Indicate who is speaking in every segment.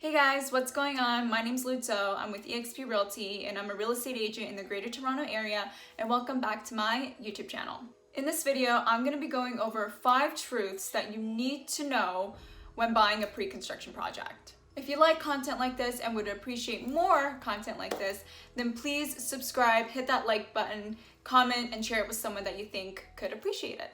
Speaker 1: Hey guys, what's going on? My name's Luzo. I'm with eXp Realty and I'm a real estate agent in the Greater Toronto area, and welcome back to my YouTube channel. In this video, I'm going to be going over 5 truths that you need to know when buying a pre-construction project. If you like content like this and would appreciate more content like this, then please subscribe, hit that like button, comment, and share it with someone that you think could appreciate it.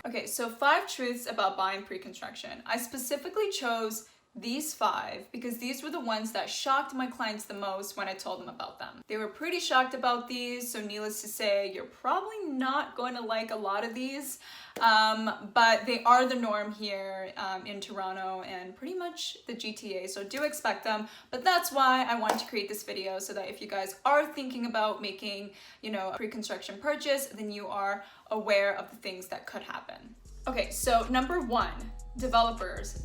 Speaker 1: Okay, so 5 truths about buying pre-construction. I specifically chose these 5 because these were the ones that shocked my clients the most when I told them about them. They were pretty shocked about these, so needless to say, you're probably not going to like a lot of these, but they are the norm here in Toronto and pretty much the GTA, so do expect them. But that's why I wanted to create this video, so that if you guys are thinking about making, a pre-construction purchase, then you are aware of the things that could happen. Okay, so number 1, developers,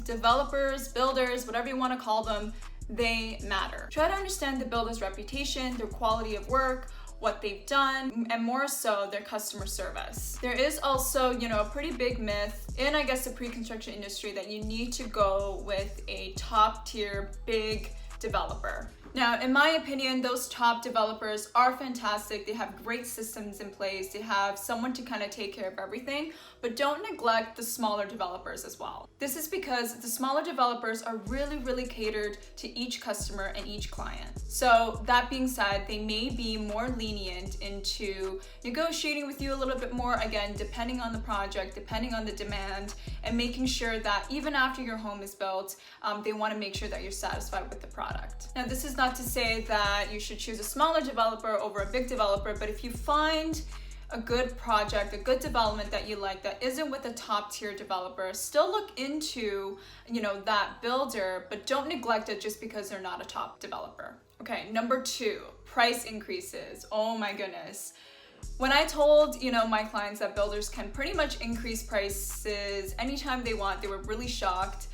Speaker 1: builders, whatever you want to call them, they matter. Try to understand the builder's reputation, their quality of work, what they've done, and more so their customer service. There is also, a pretty big myth in, I guess, the pre-construction industry that you need to go with a top tier big developer. Now, in my opinion, those top developers are fantastic. They have great systems in place. They have someone to kind of take care of everything, but don't neglect the smaller developers as well. This is because the smaller developers are really catered to each customer and each client. So that being said, they may be more lenient into negotiating with you a little bit more, again, depending on the project, depending on the demand, and making sure that even after your home is built, they want to make sure that you're satisfied with the product. Now, this is not to say that you should choose a smaller developer over a big developer, but if you find a good project, a good development that you like that isn't with a top tier developer, still look into, that builder, but don't neglect it just because they're not a top developer. Okay, number 2, price increases. Oh my goodness. When I told, my clients that builders can pretty much increase prices anytime they want, they were really shocked.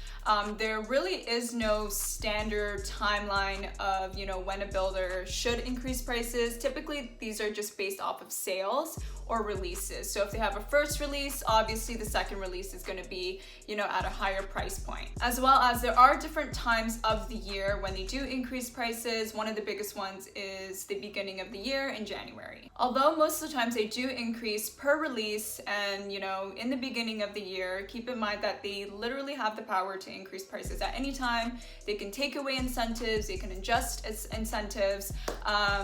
Speaker 1: There really is no standard timeline of, when a builder should increase prices. Typically, these are just based off of sales or releases. So if they have a first release, obviously the second release is going to be, at a higher price point. As well as there are different times of the year when they do increase prices. One of the biggest ones is the beginning of the year in January. Although most of the times they do increase per release and, in the beginning of the year, keep in mind that they literally have the power to increase prices at any time. They can take away incentives, they can adjust incentives.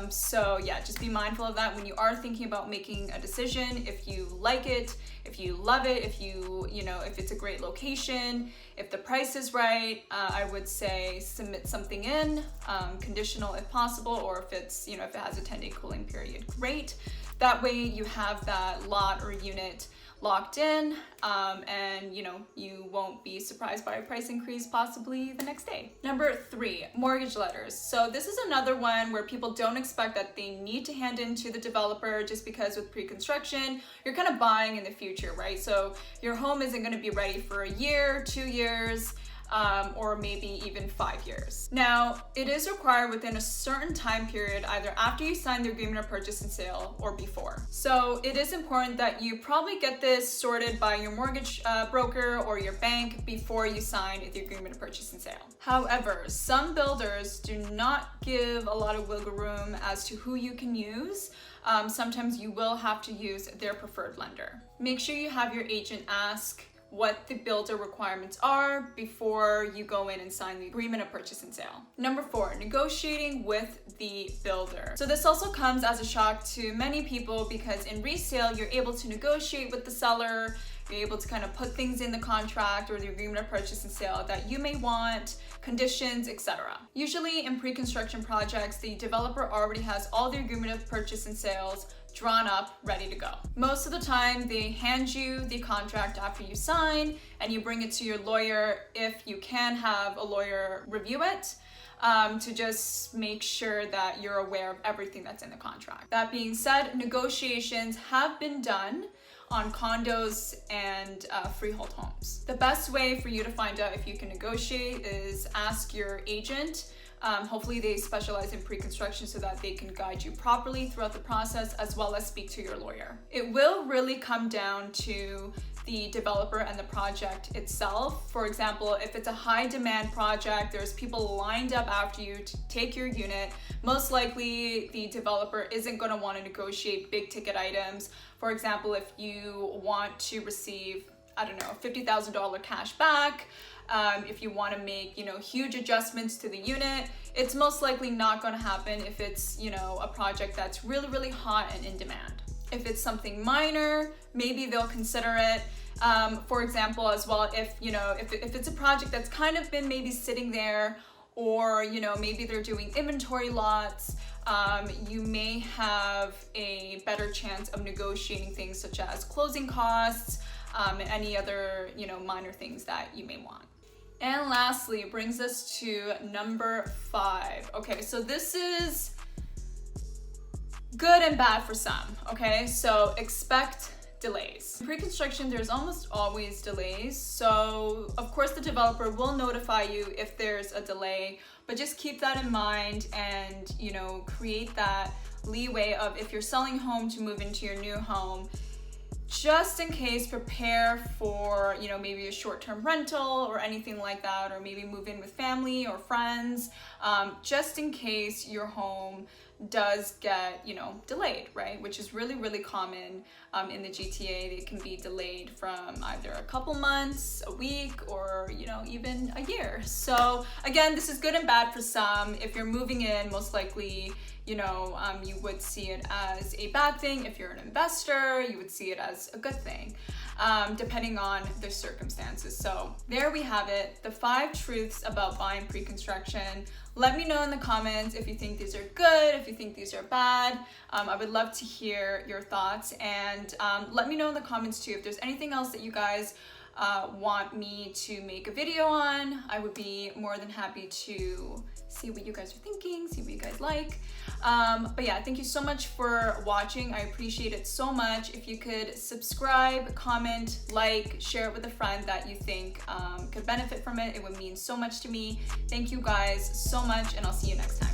Speaker 1: So yeah, just be mindful of that when you are thinking about making a decision. If you like it, if you love it, if if it's a great location, if the price is right, I would say submit something in, conditional if possible, or if it's, if it has a 10-day cooling period, great. That way you have that lot or unit locked in, and you won't be surprised by a price increase possibly the next day. Number 3, mortgage letters. So this is another one where people don't expect that they need to hand in to the developer, just because with pre-construction, you're kind of buying in the future, right? So your home isn't going to be ready for a year, 2 years, or maybe even 5 years. Now, it is required within a certain time period, either after you sign the agreement of purchase and sale or before. So it is important that you probably get this sorted by your mortgage broker or your bank before you sign the agreement of purchase and sale. However, some builders do not give a lot of wiggle room as to who you can use. Sometimes you will have to use their preferred lender. Make sure you have your agent ask what the builder requirements are before you go in and sign the agreement of purchase and sale. Number 4, negotiating with the builder. So this also comes as a shock to many people because in resale, you're able to negotiate with the seller. You're able to kind of put things in the contract or the agreement of purchase and sale that you may want, conditions, etc. Usually in pre-construction projects, the developer already has all the agreement of purchase and sales drawn up, ready to go. Most of the time, they hand you the contract after you sign and you bring it to your lawyer, if you can have a lawyer review it, to just make sure that you're aware of everything that's in the contract. That being said, negotiations have been done on condos and freehold homes. The best way for you to find out if you can negotiate is ask your agent Hopefully they specialize in pre-construction so that they can guide you properly throughout the process, as well as speak to your lawyer. It will really come down to the developer and the project itself. For example, if it's a high demand project, there's people lined up after you to take your unit, most likely the developer isn't going to want to negotiate big ticket items. For example, if you want to receive, I don't know, $50,000 cash back, if you want to make, huge adjustments to the unit, it's most likely not going to happen if it's, a project that's really, really hot and in demand. If it's something minor, maybe they'll consider it. For example, as well, if it's a project that's kind of been maybe sitting there, or maybe they're doing inventory lots, you may have a better chance of negotiating things such as closing costs, and any other minor things that you may want. And lastly, it brings us to number 5. Okay, so this is good and bad for some, okay? So expect delays. In pre-construction, there's almost always delays. So of course the developer will notify you if there's a delay, but just keep that in mind and, create that leeway of, if you're selling home to move into your new home, just in case, prepare for, maybe a short-term rental or anything like that, or maybe move in with family or friends, just in case your home does get, delayed, right? Which is really, really common in the GTA. It can be delayed from either a couple months, a week, or, even a year. So again, this is good and bad for some. If you're moving in, most likely, you would see it as a bad thing. If you're an investor, you would see it as a good thing, depending on the circumstances. So there we have it, the 5 truths about buying pre-construction. Let me know in the comments if you think these are good, if you think these are bad. I would love to hear your thoughts, and let me know in the comments too if there's anything else that you guys want me to make a video on. I would be more than happy to see what you guys are thinking, see what you guys like. But yeah, thank you so much for watching. I appreciate it so much. If you could subscribe, comment, like, share it with a friend that you think could benefit from it, it would mean so much to me. Thank you guys so much, and I'll see you next time.